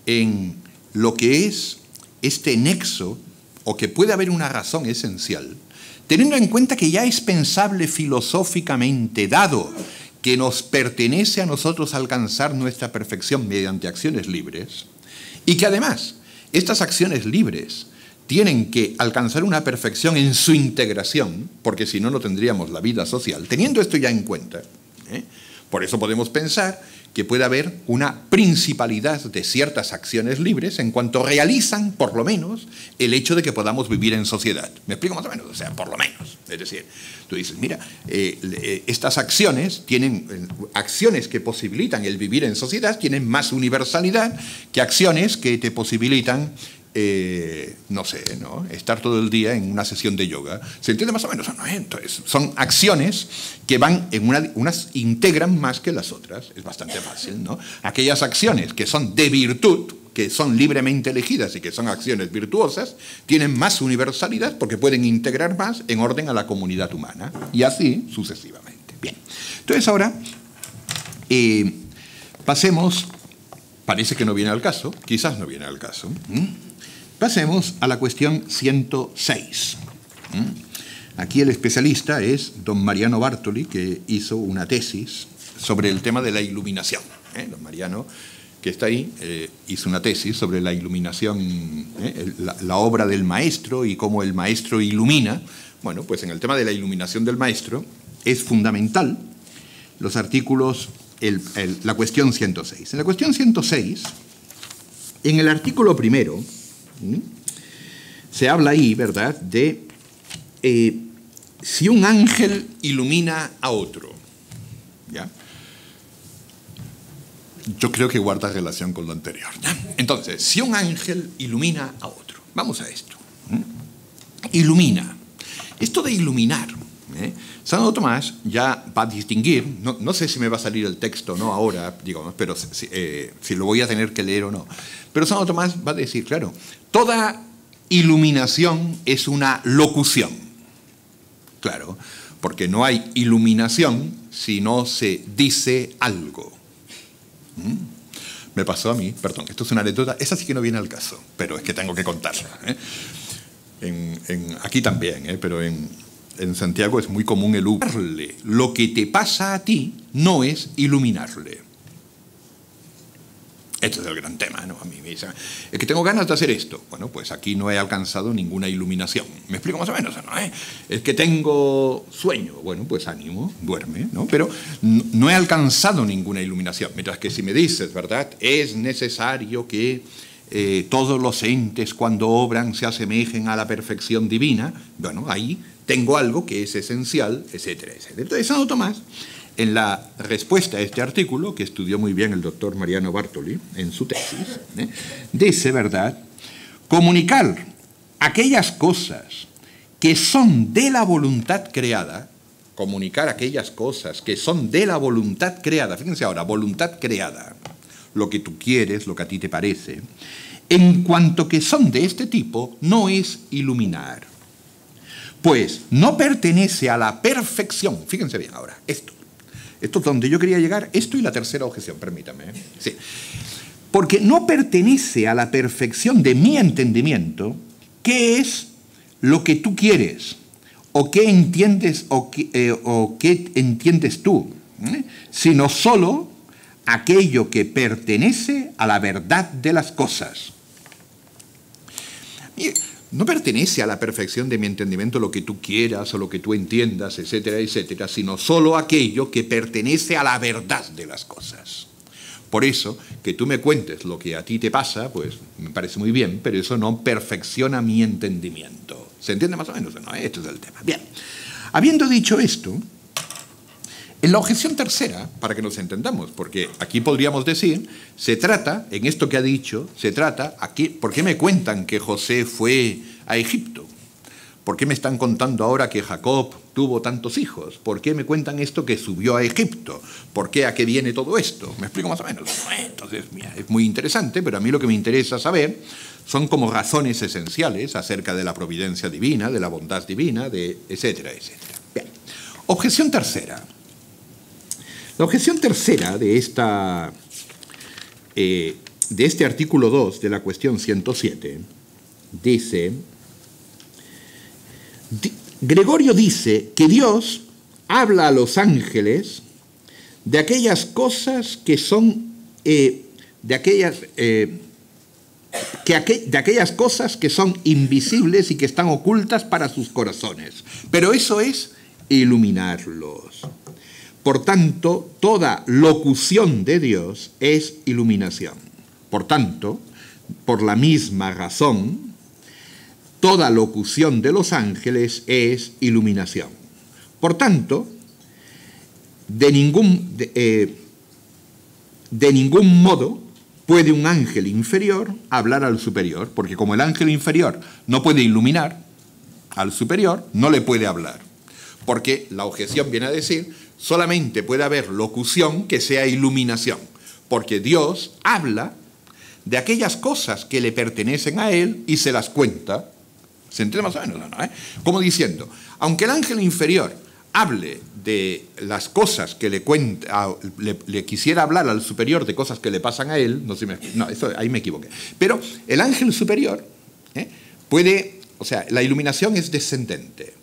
en lo que es este nexo, o que puede haber una razón esencial, teniendo en cuenta que ya es pensable filosóficamente, dado que nos pertenece a nosotros alcanzar nuestra perfección mediante acciones libres, y que además estas acciones libres tienen que alcanzar una perfección en su integración, porque si no, no tendríamos la vida social. Teniendo esto ya en cuenta, por eso podemos pensar que puede haber una principalidad de ciertas acciones libres en cuanto realizan, por lo menos, el hecho de que podamos vivir en sociedad. ¿Me explico más o menos? O sea, por lo menos. Es decir, tú dices, mira, estas acciones acciones que posibilitan el vivir en sociedad tienen más universalidad que acciones que te posibilitan no sé, ¿no? Estar todo el día en una sesión de yoga. ¿Se entiende más o menos? ¿No? Entonces, son acciones que van en unas integran más que las otras. Es bastante fácil, ¿no? Aquellas acciones que son de virtud, que son libremente elegidas y que son acciones virtuosas, tienen más universalidad porque pueden integrar más en orden a la comunidad humana. Y así sucesivamente. Bien. Entonces ahora pasemos, parece que no viene al caso, quizás no viene al caso. Pasemos a la cuestión 106. Aquí el especialista es don Mariano Bartoli, que hizo una tesis sobre el tema de la iluminación. Don Mariano, que está ahí, hizo una tesis sobre la iluminación, la obra del maestro y cómo el maestro ilumina. Bueno, pues en el tema de la iluminación del maestro es fundamental los artículos, la cuestión 106. En la cuestión 106, en el artículo primero, se habla ahí, ¿verdad?, de si un ángel ilumina a otro. ¿Ya? Yo creo que guarda relación con lo anterior. ¿Ya? Entonces, si un ángel ilumina a otro. Vamos a esto. Ilumina. Esto de iluminar, Santo Tomás ya va a distinguir, no sé si me va a salir el texto, no ahora, digo, pero si lo voy a tener que leer o no. Pero Santo Tomás va a decir, claro, toda iluminación es una locución. Claro, porque no hay iluminación si no se dice algo. Me pasó a mí, perdón, esto es una anécdota, esa sí que no viene al caso, pero es que tengo que contarla. Aquí también, pero en Santiago es muy común el iluminarle. Lo que te pasa a ti no es iluminarle. Este es el gran tema, ¿no? A mí me dicen, es que tengo ganas de hacer esto. Bueno, pues aquí no he alcanzado ninguna iluminación. ¿Me explico más o menos? ¿No? Es que tengo sueño. Bueno, pues ánimo, duerme, ¿no? Pero no he alcanzado ninguna iluminación. Mientras que si me dices, ¿verdad?, es necesario que todos los entes cuando obran se asemejen a la perfección divina, bueno, ahí tengo algo que es esencial, etcétera, etcétera. Entonces, Santo Tomás, en la respuesta a este artículo, que estudió muy bien el doctor Mariano Bartoli en su tesis, dice, ¿verdad?, comunicar aquellas cosas que son de la voluntad creada, comunicar aquellas cosas que son de la voluntad creada, fíjense ahora, voluntad creada, lo que tú quieres, lo que a ti te parece, en cuanto que son de este tipo, no es iluminar. Pues no pertenece a la perfección, fíjense bien ahora, esto es donde yo quería llegar, esto y la tercera objeción, permítame. Sí. Porque no pertenece a la perfección de mi entendimiento qué es lo que tú quieres, o qué entiendes, o qué entiendes tú, sino solo aquello que pertenece a la verdad de las cosas. No pertenece a la perfección de mi entendimiento lo que tú quieras o lo que tú entiendas, etcétera, etcétera, sino solo aquello que pertenece a la verdad de las cosas. Por eso, que tú me cuentes lo que a ti te pasa, pues me parece muy bien, pero eso no perfecciona mi entendimiento. ¿Se entiende más o menos? No, esto es el tema. Bien, habiendo dicho esto, en la objeción tercera, para que nos entendamos, porque aquí podríamos decir, se trata, en esto que ha dicho, se trata, aquí, ¿por qué me cuentan que José fue a Egipto? ¿Por qué me están contando ahora que Jacob tuvo tantos hijos? ¿Por qué me cuentan esto que subió a Egipto? ¿Por qué a qué viene todo esto? ¿Me explico más o menos? Entonces, mira, es muy interesante, pero a mí lo que me interesa saber son como razones esenciales acerca de la providencia divina, de la bondad divina, de etcétera, etcétera. Bien. Objeción tercera. La objeción tercera de este artículo 2 de la cuestión 107 dice, Gregorio dice que Dios habla a los ángeles de aquellas cosas que son, de aquellas cosas que son invisibles y que están ocultas para sus corazones. Pero eso es iluminarlos. Por tanto, toda locución de Dios es iluminación. Por tanto, por la misma razón, toda locución de los ángeles es iluminación. Por tanto, de ningún modo puede un ángel inferior hablar al superior, porque como el ángel inferior no puede iluminar al superior, no le puede hablar. Porque la objeción viene a decir, solamente puede haber locución que sea iluminación, porque Dios habla de aquellas cosas que le pertenecen a Él y se las cuenta. ¿Se entiende más o menos? ¿No? Como diciendo, aunque el ángel inferior hable de las cosas que le quisiera hablar al superior de cosas que le pasan a él, ahí me equivoqué, pero el ángel superior puede, o sea, la iluminación es descendente,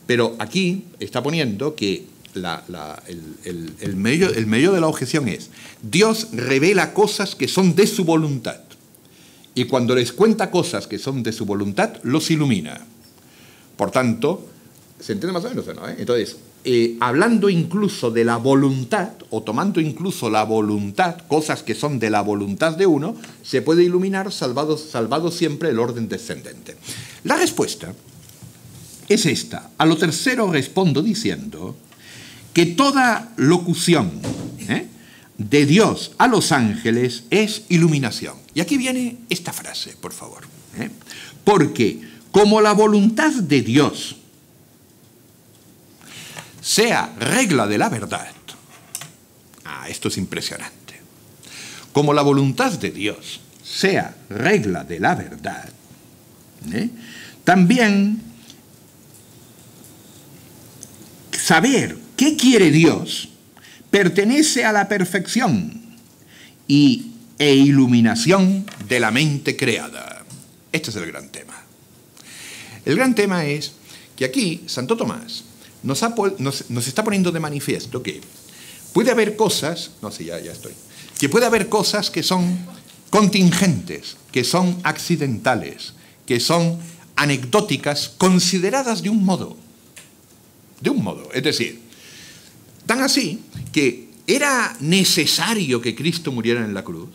pero aquí está poniendo que el medio de la objeción es, Dios revela cosas que son de su voluntad, y cuando les cuenta cosas que son de su voluntad, los ilumina. Por tanto, ¿se entiende más o menos? ¿No? Entonces, hablando incluso de la voluntad, o tomando incluso la voluntad, cosas que son de la voluntad de uno, se puede iluminar salvado siempre el orden descendente. La respuesta es esta. A lo tercero respondo diciendo que toda locución de Dios a los ángeles es iluminación. Y aquí viene esta frase, por favor. Porque como la voluntad de Dios sea regla de la verdad, esto es impresionante, como la voluntad de Dios sea regla de la verdad, también saber qué quiere Dios pertenece a la perfección e iluminación de la mente creada. Este es el gran tema. El gran tema es que aquí Santo Tomás nos está poniendo de manifiesto que puede haber cosas, que puede haber cosas que son contingentes, que son accidentales, que son anecdóticas, consideradas de un modo. Es decir, tan así que era necesario que Cristo muriera en la cruz.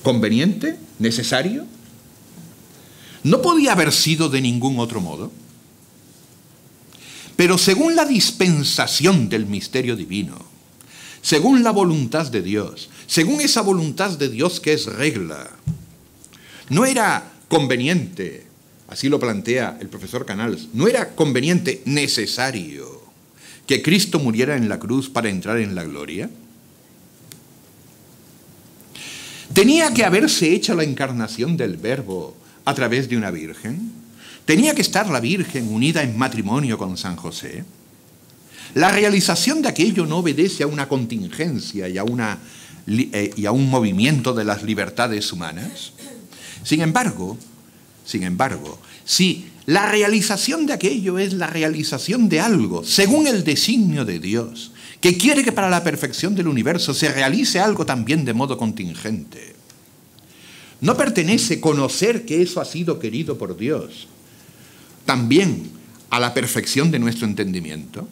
¿Conveniente? ¿Necesario? ¿No podía haber sido de ningún otro modo? Pero según la dispensación del misterio divino, según la voluntad de Dios, según esa voluntad de Dios que es regla, no era conveniente, así lo plantea el profesor Canals, no era conveniente, necesario, que Cristo muriera en la cruz para entrar en la gloria. ¿Tenía que haberse hecho la encarnación del Verbo a través de una virgen? ¿Tenía que estar la Virgen unida en matrimonio con San José? La realización de aquello no obedece a una contingencia y a un movimiento de las libertades humanas. Sin embargo, si la realización de aquello es la realización de algo, según el designio de Dios, que quiere que para la perfección del universo se realice algo también de modo contingente, ¿no pertenece conocer que eso ha sido querido por Dios también a la perfección de nuestro entendimiento?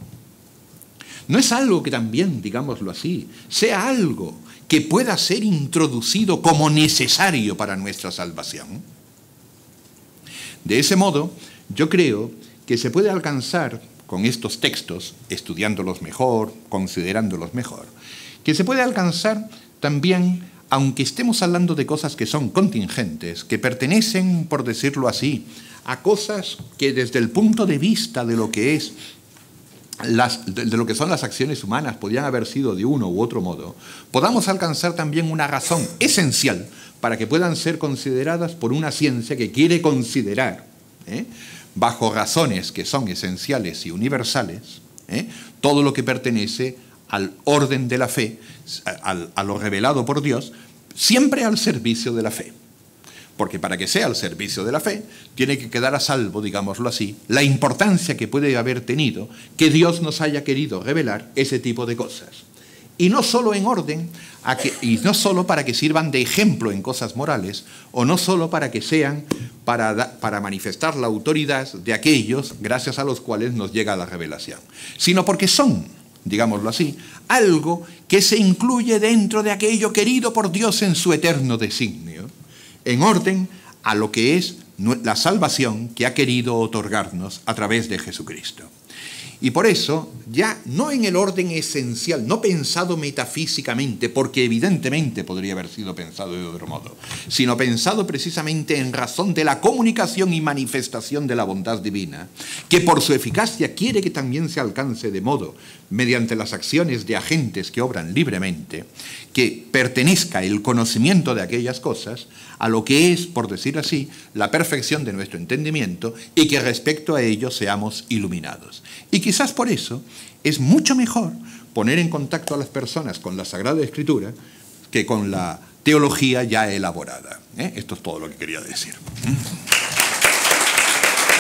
¿No es algo que también, digámoslo así, sea algo que pueda ser introducido como necesario para nuestra salvación? De ese modo, yo creo que se puede alcanzar con estos textos, estudiándolos mejor, considerándolos mejor, que se puede alcanzar también, aunque estemos hablando de cosas que son contingentes, que pertenecen, por decirlo así, a cosas que desde el punto de vista de lo que es de lo que son las acciones humanas podrían haber sido de uno u otro modo, podamos alcanzar también una razón esencial para que puedan ser consideradas por una ciencia que quiere considerar, bajo razones que son esenciales y universales, todo lo que pertenece al orden de la fe, a lo revelado por Dios, siempre al servicio de la fe. Porque para que sea al servicio de la fe, tiene que quedar a salvo, digámoslo así, la importancia que puede haber tenido que Dios nos haya querido revelar ese tipo de cosas. Y no solo en orden, y no solo para que sirvan de ejemplo en cosas morales, o no solo para que sean para manifestar la autoridad de aquellos gracias a los cuales nos llega la revelación, sino porque son, digámoslo así, algo que se incluye dentro de aquello querido por Dios en su eterno designio, en orden a lo que es la salvación que ha querido otorgarnos a través de Jesucristo. Y por eso, ya no en el orden esencial, no pensado metafísicamente, porque evidentemente podría haber sido pensado de otro modo, sino pensado precisamente en razón de la comunicación y manifestación de la bondad divina, que por su eficacia quiere que también se alcance de modo, mediante las acciones de agentes que obran libremente, que pertenezca el conocimiento de aquellas cosas a lo que es, por decir así, la perfección de nuestro entendimiento y que respecto a ello seamos iluminados. Y quizás por eso es mucho mejor poner en contacto a las personas con la Sagrada Escritura que con la teología ya elaborada. Esto es todo lo que quería decir.